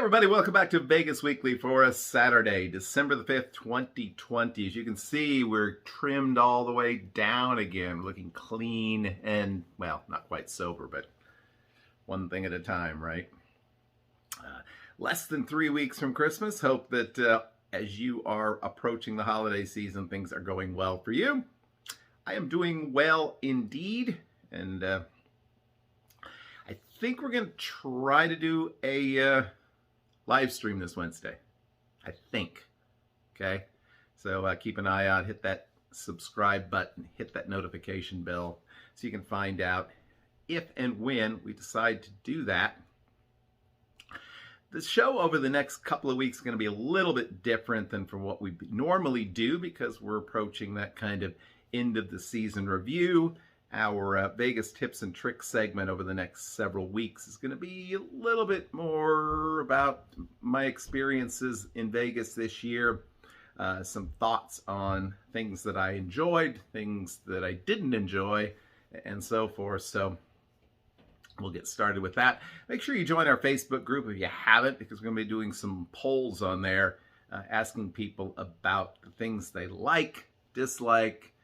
everybody, welcome back to Vegas Weekly for a Saturday, December the 5th, 2020. As you can see, we're trimmed all the way down again, looking clean and, well, not quite sober, but one thing at a time, right? Less than 3 weeks from Christmas. Hope that as you are approaching the holiday season, things are going well for you. I am doing well indeed, and I think we're going to try to do a live stream this Wednesday. I think. Okay? So keep an eye out. Hit that subscribe button. Hit that notification bell so you can find out if and when we decide to do that. The show over the next couple of weeks is going to be a little bit different than from what we normally do because we're approaching that kind of end of the season review. Our Vegas tips and tricks segment over the next several weeks is going to be a little bit more about my experiences in Vegas this year, some thoughts on things that I enjoyed, things that I didn't enjoy, and so forth. So we'll get started with that. Make sure you join our Facebook group if you haven't, because we're going to be doing some polls on there, asking people about the things they like, dislike,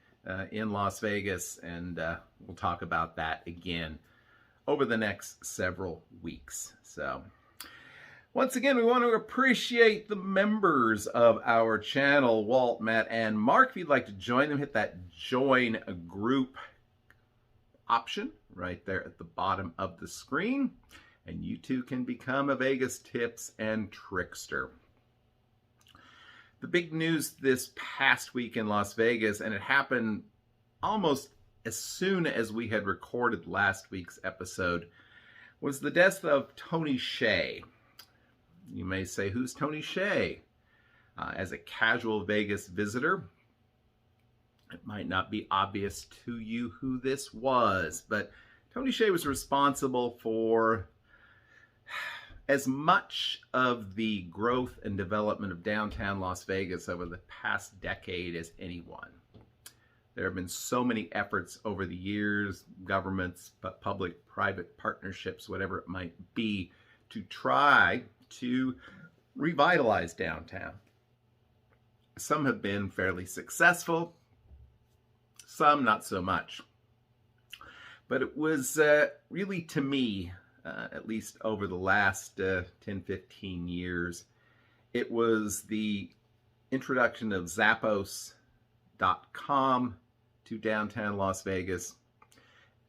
in Las Vegas, and we'll talk about that again over the next several weeks. So once again, we want to appreciate the members of our channel, Walt, Matt, and Mark. If you'd like to join them, hit that join a group option right there at the bottom of the screen, and you too can become a Vegas tips and trickster. The big news this past week in Las Vegas, and it happened almost as soon as we had recorded last week's episode, was the death of Tony Hsieh. You may say, who's Tony Hsieh? As a casual Vegas visitor, it might not be obvious to you who this was, but Tony Hsieh was responsible for as much of the growth and development of downtown Las Vegas over the past decade as anyone. There have been so many efforts over the years, governments, but public-private partnerships, whatever it might be, to try to revitalize downtown. Some have been fairly successful, some not so much. But it was really, to me, at least over the last 10, 15 years, it was the introduction of Zappos.com to downtown Las Vegas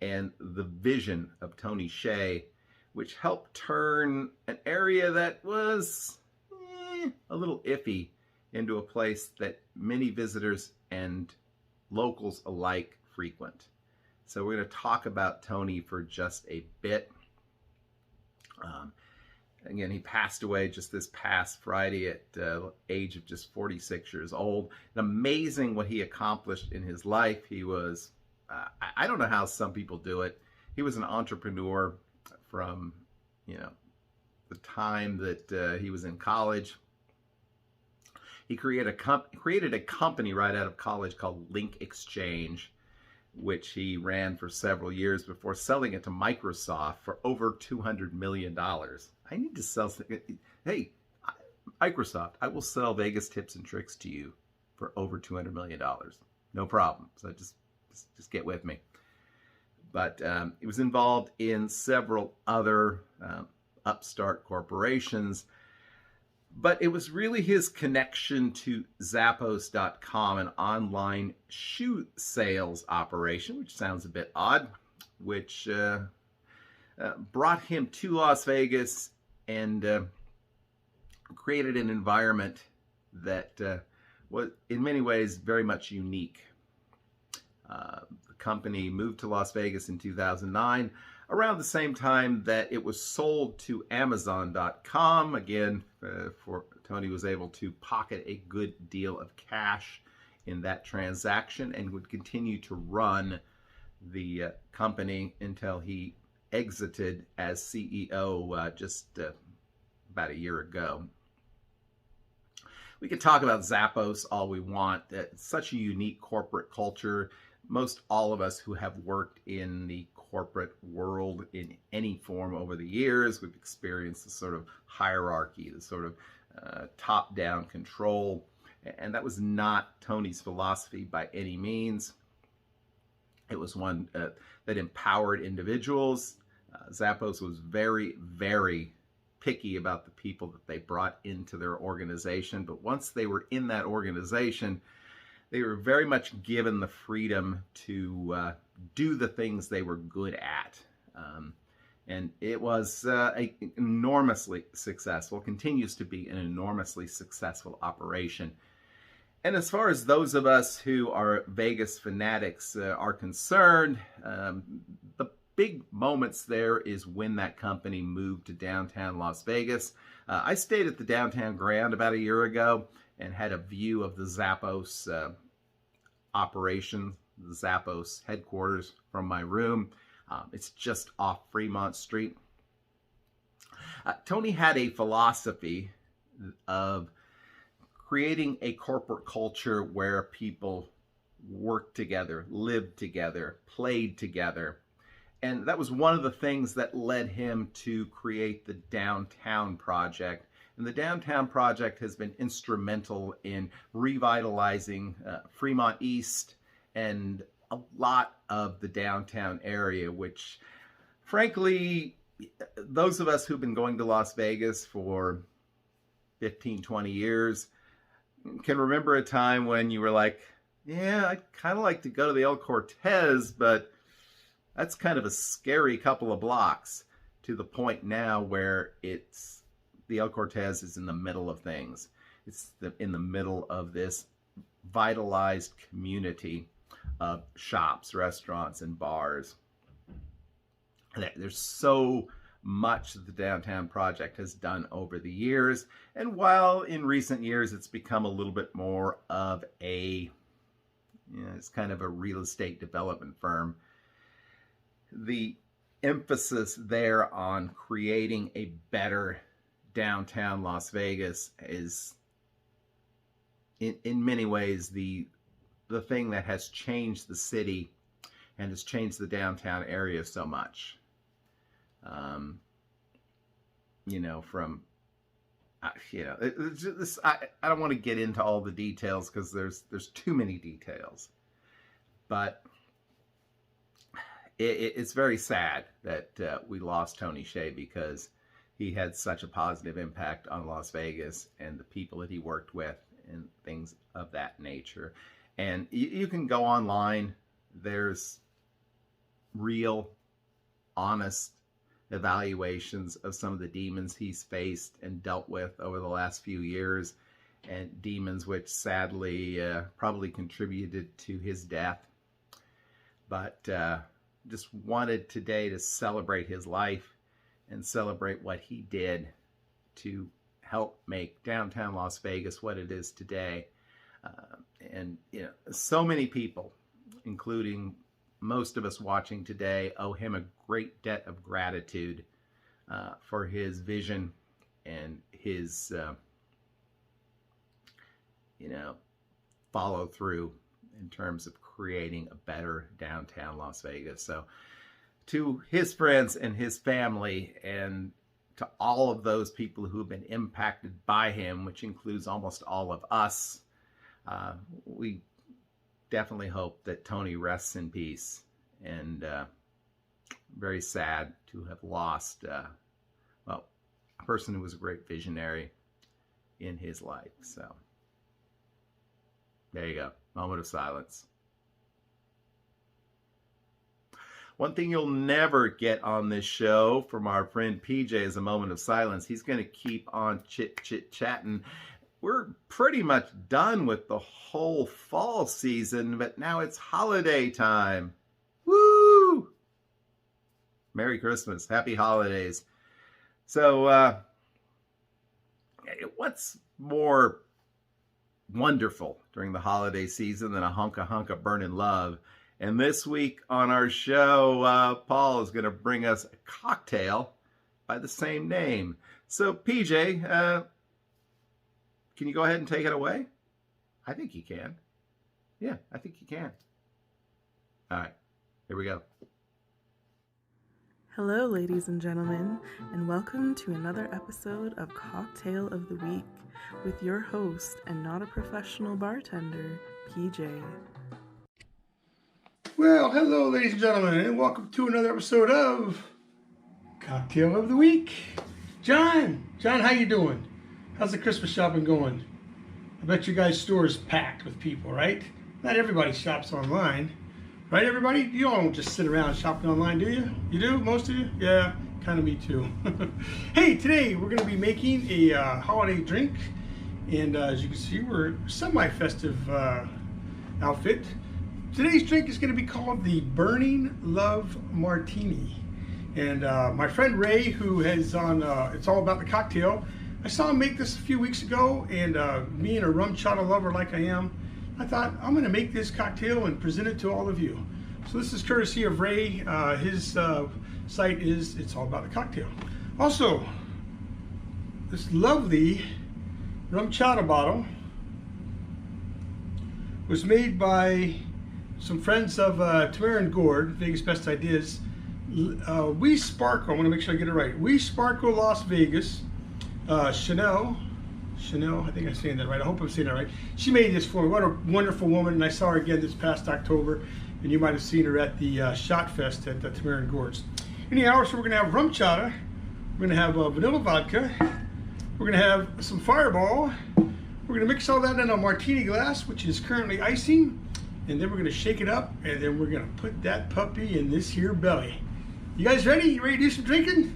and the vision of Tony Hsieh, which helped turn an area that was a little iffy into a place that many visitors and locals alike frequent. So we're going to talk about Tony for just a bit. Again, he passed away just this past Friday at the age of just 46 years old. And amazing what he accomplished in his life. He was, I don't know how some people do it. He was an entrepreneur from, the time that he was in college. He created a company right out of college called Link Exchange, which he ran for several years before selling it to Microsoft for over $200 million. I need to sell. Hey, Microsoft, I will sell Vegas tips and tricks to you for over $200 million. No problem. So just get with me. But he was involved in several other upstart corporations. But it was really his connection to Zappos.com, an online shoe sales operation, which sounds a bit odd, which brought him to Las Vegas and created an environment that was in many ways very much unique. The company moved to Las Vegas in 2009, around the same time that it was sold to Amazon.com. Again, Tony was able to pocket a good deal of cash in that transaction and would continue to run the company until he exited as CEO just about a year ago. We could talk about Zappos all we want. It's such a unique corporate culture. Most all of us who have worked in the corporate world in any form over the years. We've experienced the sort of hierarchy, the sort of top-down control, and that was not Tony's philosophy by any means. It was one that empowered individuals. Zappos was very, very picky about the people that they brought into their organization, but once they were in that organization, they were very much given the freedom to do the things they were good at. And it was enormously successful, continues to be an enormously successful operation. And as far as those of us who are Vegas fanatics are concerned, the big moments there is when that company moved to downtown Las Vegas. I stayed at the Downtown Grand about a year ago and had a view of the Zappos operation, the Zappos headquarters from my room. It's just off Fremont Street. Tony had a philosophy of creating a corporate culture where people worked together, lived together, played together. And that was one of the things that led him to create the Downtown Project. And the Downtown Project has been instrumental in revitalizing Fremont East and a lot of the downtown area, which frankly, those of us who've been going to Las Vegas for 15, 20 years can remember a time when you were like, yeah, I'd kind of like to go to the El Cortez, but that's kind of a scary couple of blocks, to the point now where the El Cortez is in the middle of things. It's in the middle of this vitalized community of shops, restaurants, and bars. There's so much that the Downtown Project has done over the years. And while in recent years it's become a little bit more of it's kind of a real estate development firm, the emphasis there on creating a better downtown Las Vegas is in many ways the thing that has changed the city and has changed the downtown area so much. I don't want to get into all the details because there's too many details, but it's very sad that we lost Tony Hsieh, because he had such a positive impact on Las Vegas and the people that he worked with and things of that nature. And you can go online. There's real, honest evaluations of some of the demons he's faced and dealt with over the last few years, and demons which sadly probably contributed to his death. But just wanted today to celebrate his life and celebrate what he did to help make downtown Las Vegas what it is today. And so many people, including most of us watching today, owe him a great debt of gratitude for his vision and his follow through in terms of creating a better downtown Las Vegas. So to his friends and his family, and to all of those people who have been impacted by him, which includes almost all of us, we definitely hope that Tony rests in peace. And very sad to have lost, a person who was a great visionary in his life. So there you go. Moment of silence. One thing you'll never get on this show from our friend PJ is a moment of silence. He's going to keep on chit-chatting. We're pretty much done with the whole fall season, but now it's holiday time. Woo! Merry Christmas. Happy holidays. So, what's more wonderful during the holiday season than a hunk of burning love? And this week on our show, Paul is going to bring us a cocktail by the same name. So, PJ, can you go ahead and take it away? I think you can. Yeah, I think you can. All right, here we go. Hello, ladies and gentlemen, and welcome to another episode of Cocktail of the Week with your host and not a professional bartender, PJ. Well, hello, ladies and gentlemen, and welcome to another episode of Cocktail of the Week. John, how you doing? How's the Christmas shopping going? I bet your guys' store is packed with people, right? Not everybody shops online. Right, everybody? You all don't just sit around shopping online, do you? You do? Most of you? Yeah, kind of me too. Hey, today we're going to be making a holiday drink. And as you can see, we're semi-festive outfit. Today's drink is going to be called the Burning Love Martini. And my friend Ray, who has on It's All About the Cocktail, I saw him make this a few weeks ago. And me and a rum chata lover like I am, I thought, I'm going to make this cocktail and present it to all of you. So this is courtesy of Ray. His site is It's All About the Cocktail. Also, this lovely rum chata bottle was made by some friends of Tamara and Gord, Vegas Best Ideas. We Sparkle, I want to make sure I get it right. We Sparkle Las Vegas, Chanel, I think I'm saying that right. I hope I'm saying that right. She made this for me. What a wonderful woman. And I saw her again this past October. And you might have seen her at the Shot Fest at Tamara and Gord's. Anyhow, so we're going to have rum chata. We're going to have vanilla vodka. We're going to have some Fireball. We're going to mix all that in a martini glass, which is currently icing. And then we're going to shake it up. And then we're going to put that puppy in this here belly. You guys ready? You ready to do some drinking?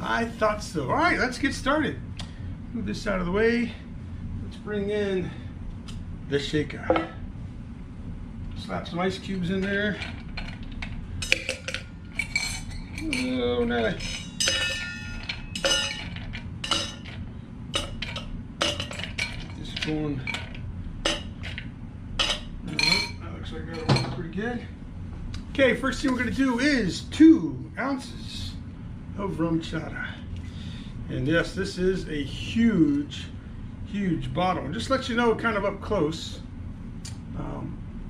I thought so. All right, let's get started. Move this out of the way. Let's bring in the shaker. Slap some ice cubes in there. Oh, nice. This going. That looks like that'll work pretty good. Okay, first thing we're going to do is 2 ounces of rum chata. And yes, this is a huge bottle. Just let you know kind of up close.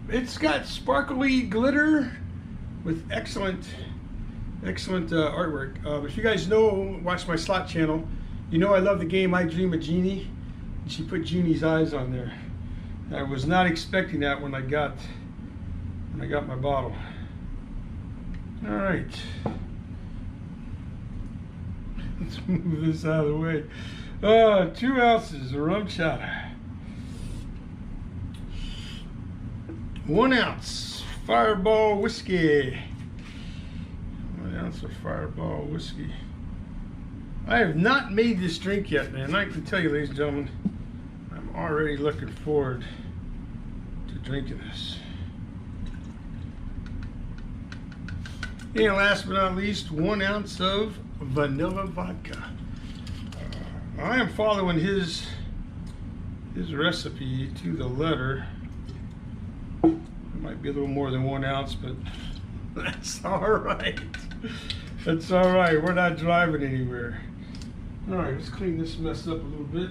It's got sparkly glitter with excellent artwork. If you guys know, watch my slot channel, you know I love the game I Dream a Genie. And she put Genie's eyes on there. I was not expecting that when I got my bottle. All right. Let's move this out of the way. 2 ounces of rum chata. 1 ounce Fireball whiskey. 1 ounce of Fireball whiskey. I have not made this drink yet, man. I can tell you, ladies and gentlemen, I'm already looking forward to drinking this. And last but not least, 1 ounce of vanilla vodka. I am following his recipe to the letter. It might be a little more than 1 ounce, but that's all right. That's all right. We're not driving anywhere. All right, let's clean this mess up a little bit.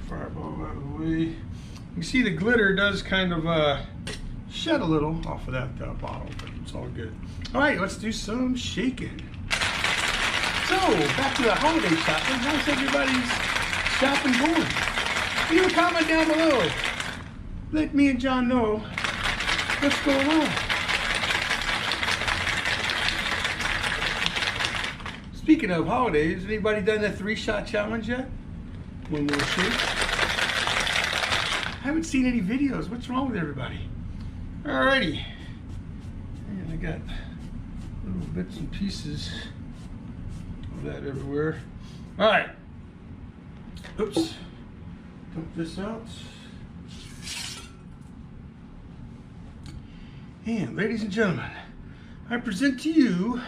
Fireball out of the way. You see the glitter does kind of shed a little off of that bottle, but it's all good. All right, let's do some shaking. So, back to the holiday shopping. How's everybody's shopping going? Leave a comment down below. Let me and John know what's going on. Speaking of holidays, anybody done that 3-shot challenge yet? One more shake. I haven't seen any videos. What's wrong with everybody? Alrighty. And I got little bits and pieces of that everywhere. Alright. Oops. Dump this out. And ladies and gentlemen, I present to you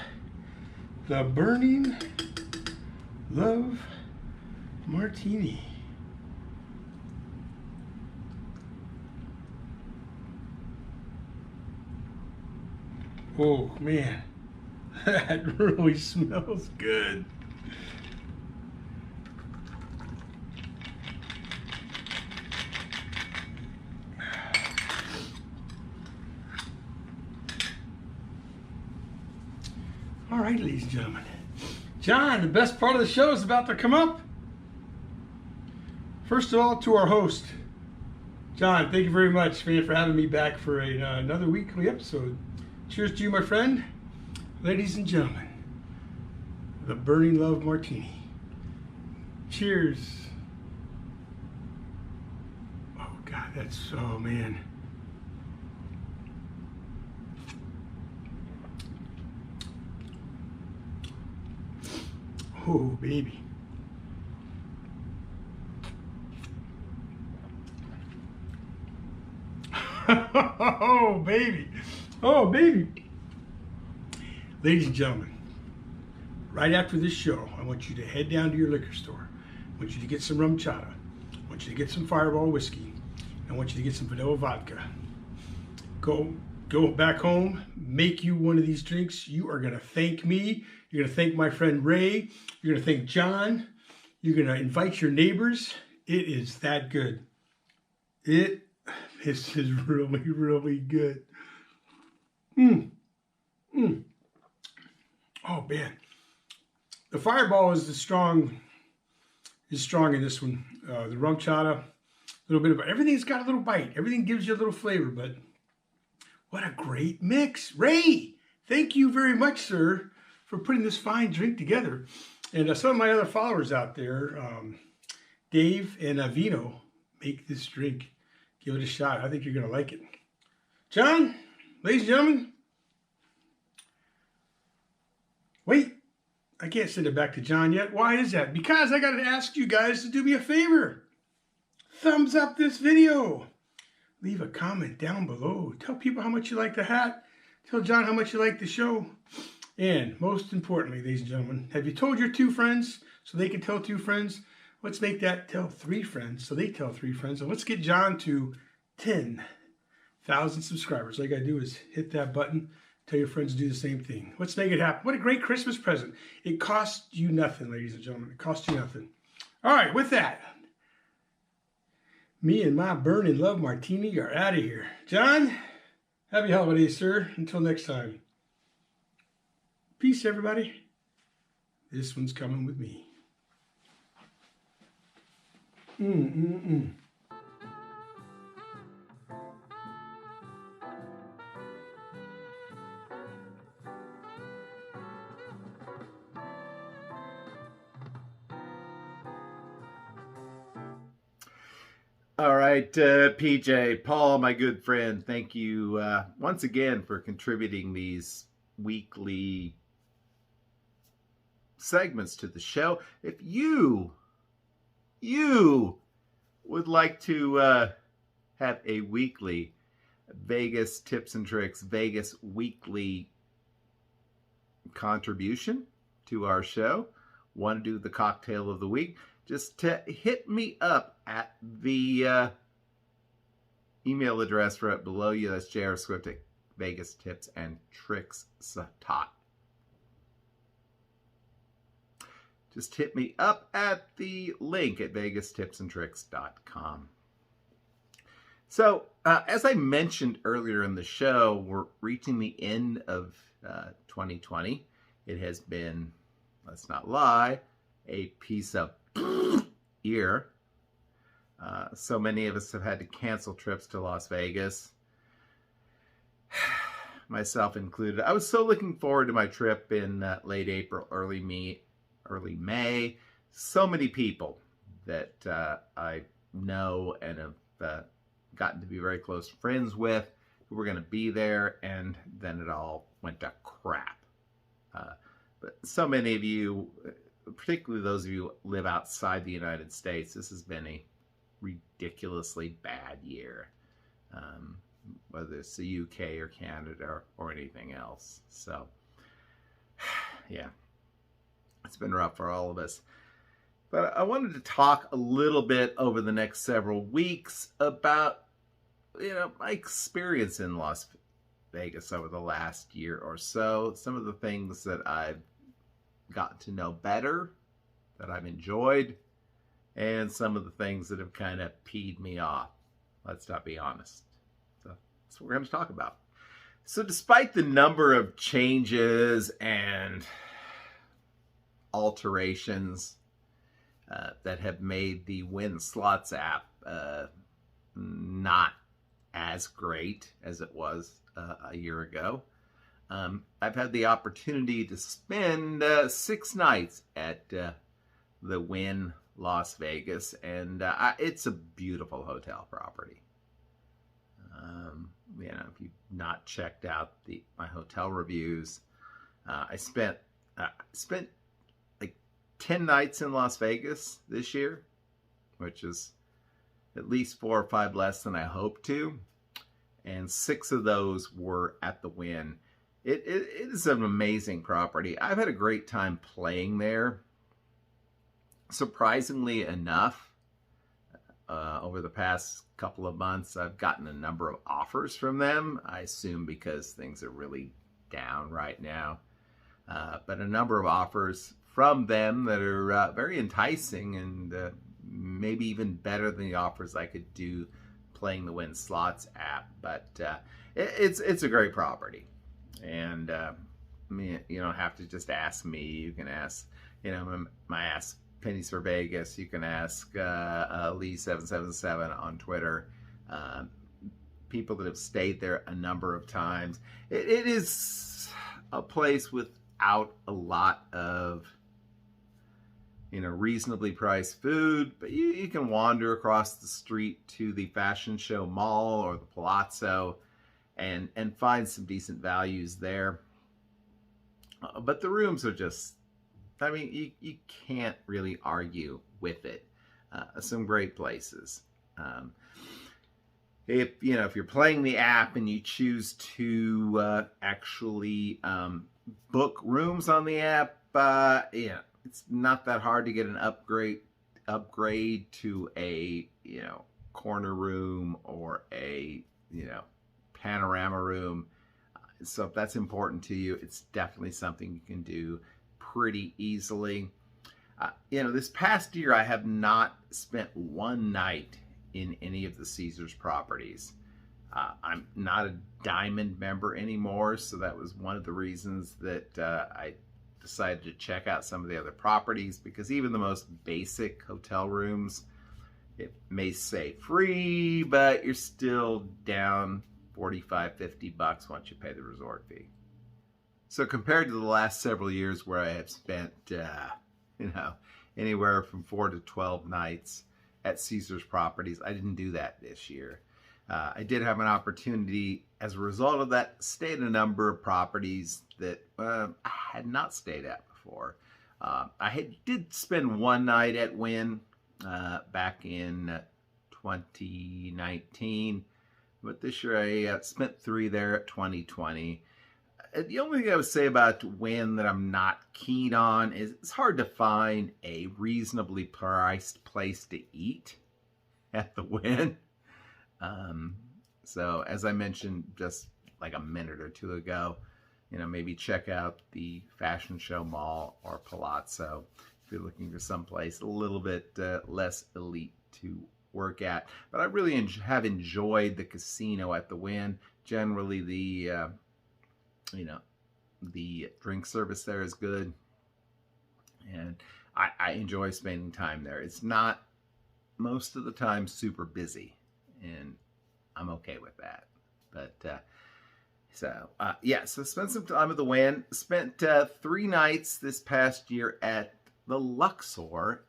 the Burning Love Martini. Oh man, that really smells good. All right, ladies and gentlemen. John, the best part of the show is about to come up. First of all, to our host, John, thank you very much, man, for having me back for another weekly episode. Cheers to you, my friend. Ladies and gentlemen, the Burning Love Martini. Cheers. Oh, God, oh, man. Oh, baby. Oh, baby. Oh, baby. Ladies and gentlemen, right after this show, I want you to head down to your liquor store. I want you to get some rum chata. I want you to get some Fireball whiskey. I want you to get some vanilla vodka. Go back home, make you one of these drinks. You are going to thank me. You're going to thank my friend Ray. You're going to thank John. You're going to invite your neighbors. It is that good. This is really, really good. Oh, man. The Fireball is strong in this one. The rum chata, a little bit of everything's got a little bite. Everything gives you a little flavor, but what a great mix. Ray, thank you very much, sir, for putting this fine drink together. And some of my other followers out there, Dave and Vino, make this drink. Give it a shot. I think you're going to like it. John, ladies and gentlemen. Wait, I can't send it back to John yet. Why is that? Because I got to ask you guys to do me a favor. Thumbs up this video. Leave a comment down below. Tell people how much you like the hat. Tell John how much you like the show. And most importantly, ladies and gentlemen, have you told your 2 friends so they can tell 2 friends? Let's make that tell 3 friends so they tell 3 friends. And let's get John to 10,000 subscribers. All you got to do is hit that button. Tell your friends to do the same thing. Let's make it happen. What a great Christmas present. It costs you nothing, ladies and gentlemen. It costs you nothing. All right, with that, me and my Burning Love Martini are out of here. John, happy holidays, sir. Until next time. Peace, everybody. This one's coming with me. All right, PJ, Paul, my good friend, thank you once again for contributing these weekly segments to the show. If you would like to have a weekly Vegas tips and tricks, Vegas weekly contribution to our show, want to do the cocktail of the week, just hit me up at the email address right below you. That's JRSwift at Vegas Tips and Tricks Tot. Just hit me up at the link at VegasTipsandTricks.com. So, as I mentioned earlier in the show, we're reaching the end of 2020. It has been, let's not lie, a piece of year. So many of us have had to cancel trips to Las Vegas, myself included. I was so looking forward to my trip in late April, early May. So many people that I know and have gotten to be very close friends with who were going to be there, and then it all went to crap. But so many of you, particularly those of you who live outside the United States, this has been a ridiculously bad year, whether it's the UK or Canada or anything else. So, yeah, it's been rough for all of us. But I wanted to talk a little bit over the next several weeks about, my experience in Las Vegas over the last year or so. Some of the things that I've gotten to know better, that I've enjoyed, and some of the things that have kind of peed me off. Let's not be honest. So that's what we're going to talk about. So despite the number of changes and alterations that have made the Win Slots app not as great as it was a year ago, I've had the opportunity to spend 6 nights at the Wynn Las Vegas, and it's a beautiful hotel property. If you've not checked out my hotel reviews, I spent like 10 nights in Las Vegas this year, which is at least 4 or 5 less than I hoped to, and 6 of those were at the Wynn. It is an amazing property. I've had a great time playing there. Surprisingly enough, over the past couple of months, I've gotten a number of offers from them. I assume because things are really down right now. But a number of offers from them that are very enticing and maybe even better than the offers I could do playing the Win Slots app. But it's a great property. And you don't have to just ask me. You can ask, my Ask Pennies for Vegas. You can ask Lee777 on Twitter. People that have stayed there a number of times. It is a place without a lot of reasonably priced food, but you can wander across the street to the Fashion Show Mall or the Palazzo and find some decent values there. But the rooms are just, you can't really argue with it. Some great places. If you're playing the app and you choose to actually book rooms on the app, it's not that hard to get an upgrade to a corner room or a panorama room. So if that's important to you, it's definitely something you can do pretty easily. This past year I have not spent one night in any of the Caesars properties. I'm not a Diamond member anymore, so that was one of the reasons that I decided to check out some of the other properties, because even the most basic hotel rooms, it may say free, but you're still down $45-50 once you pay the resort fee. So compared to the last several years where I have spent anywhere from 4 to 12 nights at Caesars properties, I didn't do that this year. I did have an opportunity as a result of that, stay at a number of properties that I had not stayed at before. I did spend one night at Wynn back in 2019, but this year I spent 3 there at 2020. The only thing I would say about Wynn that I'm not keen on is it's hard to find a reasonably priced place to eat at the Wynn. So as I mentioned just like a minute or two ago, maybe check out the Fashion Show Mall or Palazzo if you're looking for someplace a little bit less elite to work at. But I really have enjoyed the casino at the Wynn. Generally, the drink service there is good, and I enjoy spending time there. It's not most of the time super busy, and I'm okay with that. But so spent some time at the Wynn. Spent 3 nights this past year at the Luxor.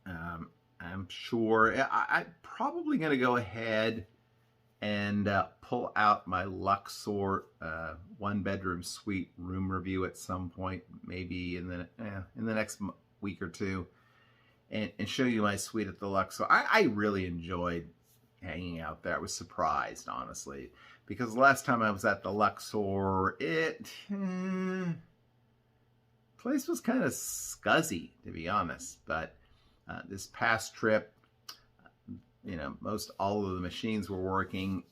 I'm sure I'm probably going to go ahead and pull out my Luxor 1-bedroom suite room review at some point, maybe in the next week or two, and show you my suite at the Luxor. I really enjoyed hanging out there. I was surprised, honestly, because the last time I was at the Luxor, place was kind of scuzzy, to be honest. But this past trip, most all of the machines were working,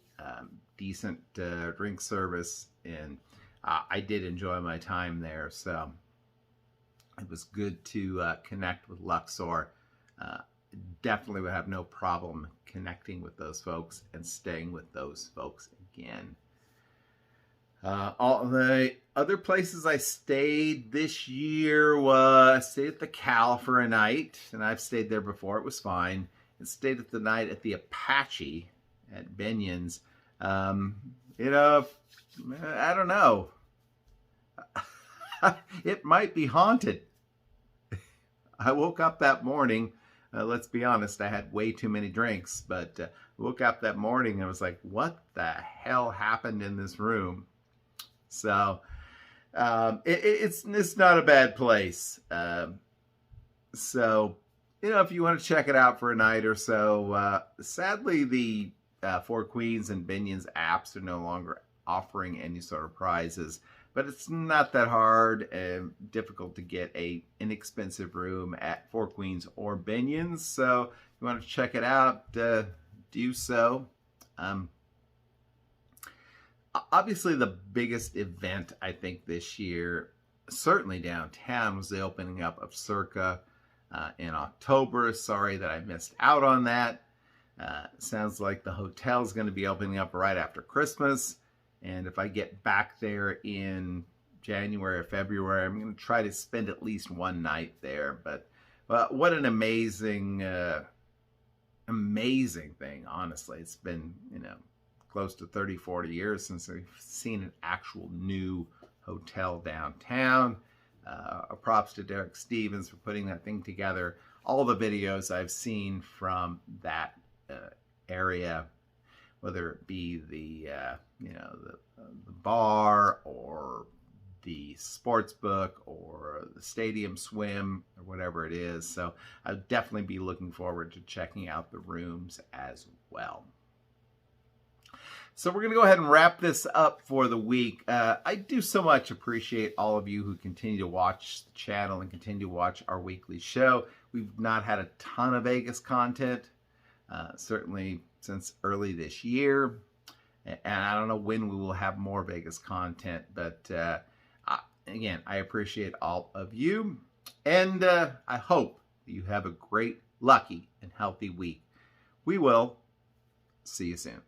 decent drink service, and I did enjoy my time there. So it was good to connect with Luxor. Definitely would have no problem connecting with those folks and staying with those folks again. All the other places I stayed this year was I stayed at the Cal for a night, and I've stayed there before. It was fine. And stayed at the night at the Apache at Binion's. You know, I don't know. It might be haunted. I woke up that morning. Let's be honest, I had way too many drinks, but woke up that morning and I was like, what the hell happened in this room? So it's not a bad place. So, you know, if you want to check it out for a night or so, sadly the Four Queens and Binion's apps are no longer offering any sort of prizes, but it's not that hard and difficult to get a inexpensive room at Four Queens or Binion's. So if you want to check it out, do so. Obviously, the biggest event, I think, this year, certainly downtown, was the opening up of Circa in October. Sorry that I missed out on that. Sounds like the hotel is going to be opening up right after Christmas. And if I get back there in January or February, I'm going to try to spend at least one night there. But what an amazing thing, honestly. It's been, you know, close to 30, 40 years since we've seen an actual new hotel downtown. Props to Derek Stevens for putting that thing together. All the videos I've seen from that area, whether it be the the bar or the sports book or the stadium swim or whatever it is. So I'll definitely be looking forward to checking out the rooms as well. So we're going to go ahead and wrap this up for the week. I do so much appreciate all of you who continue to watch the channel and continue to watch our weekly show. We've not had a ton of Vegas content, certainly since early this year. And I don't know when we will have more Vegas content, but again, I appreciate all of you. And I hope that you have a great, lucky, and healthy week. We will see you soon.